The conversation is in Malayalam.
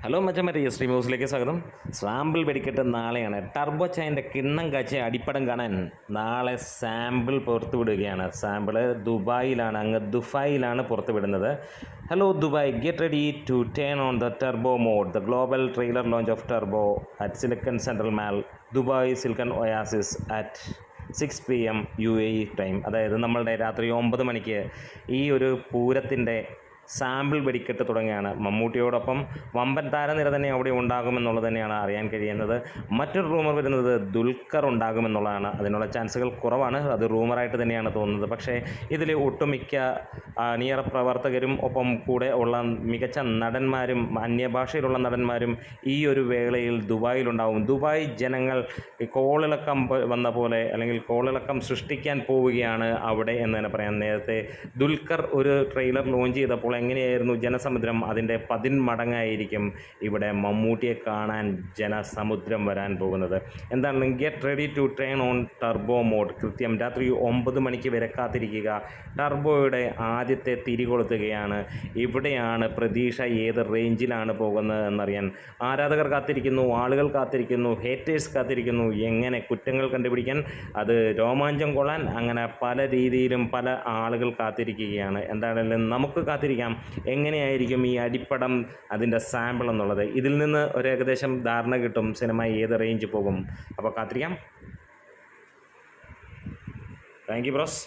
ഹലോ മച്ചന്മാരെ, എസ് ടി ന്യൂസിലേക്ക് സ്വാഗതം. സാമ്പിൾ വെടിക്കെട്ട് നാളെയാണ്. ടർബോ ചൈൻ്റെ കിണ്ണം കാച്ചി അടിപ്പടം കാണാൻ നാളെ സാമ്പിൾ പുറത്തുവിടുകയാണ്. സാമ്പിള് ദുബായിലാണ്, അങ്ങ് ദുബായിലാണ് പുറത്തുവിടുന്നത്. Hello Dubai, get ready to turn on the turbo mode. The global trailer launch of Turbo at Silicon Central Mall, Dubai Silicon Oasis at 6 PM UAE time. അതായത് നമ്മളുടെ രാത്രി 9 മണിക്ക് ഈ ഒരു പൂരത്തിൻ്റെ സാമ്പിൾ വെടിക്കെട്ട് തുടങ്ങിയാണ്. മമ്മൂട്ടിയോടൊപ്പം വമ്പൻ താരനിര തന്നെ അവിടെ ഉണ്ടാകുമെന്നുള്ളത് തന്നെയാണ് അറിയാൻ കഴിയുന്നത്. മറ്റൊരു റൂമർ വരുന്നത് ദുൽഖർ ഉണ്ടാകുമെന്നുള്ളതാണ്. അതിനുള്ള ചാൻസുകൾ കുറവാണ്, അത് റൂമറായിട്ട് തന്നെയാണ് തോന്നുന്നത്. പക്ഷേ ഇതിൽ ഒട്ടുമിക്ക അണിയറ പ്രവർത്തകരും ഒപ്പം കൂടെ ഉള്ള മികച്ച നടന്മാരും അന്യഭാഷയിലുള്ള നടന്മാരും ഈ ഒരു വേളയിൽ ദുബായിലുണ്ടാവും. ദുബായ് ജനങ്ങൾ കോളിളക്കം വന്ന പോലെ, അല്ലെങ്കിൽ കോളിളക്കം സൃഷ്ടിക്കാൻ പോവുകയാണ് അവിടെ എന്ന് തന്നെ പറയാം. നേരത്തെ ദുൽഖർ ഒരു ട്രെയിലർ ലോഞ്ച് ചെയ്തപ്പോൾ എങ്ങനെയായിരുന്നു ജനസമുദ്രം, അതിൻ്റെ 10 മടങ്ങായിരിക്കും ഇവിടെ മമ്മൂട്ടിയെ കാണാൻ ജനസമുദ്രം വരാൻ പോകുന്നത്. എന്താണ്, get ready to turn on turbo mode. കൃത്യം രാത്രി 9 മണിക്ക് വരെ കാത്തിരിക്കുക. ടർബോയുടെ ആദ്യത്തെ തിരികൊളുത്തുകയാണ്. ഇവിടെയാണ് പ്രതീക്ഷ ഏത് റേഞ്ചിലാണ് പോകുന്നത് എന്നറിയാൻ ആരാധകർ കാത്തിരിക്കുന്നു, ആളുകൾ കാത്തിരിക്കുന്നു, ഹേറ്റേഴ്സ് കാത്തിരിക്കുന്നു. എങ്ങനെ കുറ്റങ്ങൾ കണ്ടുപിടിക്കാൻ, അത് രോമാഞ്ചം കൊള്ളാൻ, അങ്ങനെ പല രീതിയിലും പല ആളുകൾ കാത്തിരിക്കുകയാണ്. എന്താണെങ്കിലും നമുക്ക് കാത്തിരിക്കാം എങ്ങനെയായിരിക്കും ഈ അടിപ്പടം, അതിൻ്റെ സാമ്പിൾ എന്നുള്ളത്. ഇതിൽ നിന്ന് ഒരു ഏകദേശം ധാരണ കിട്ടും സിനിമ ഏത് റേഞ്ച് പോകും. അപ്പോൾ കാത്തിരിക്കാം. Thank you bros.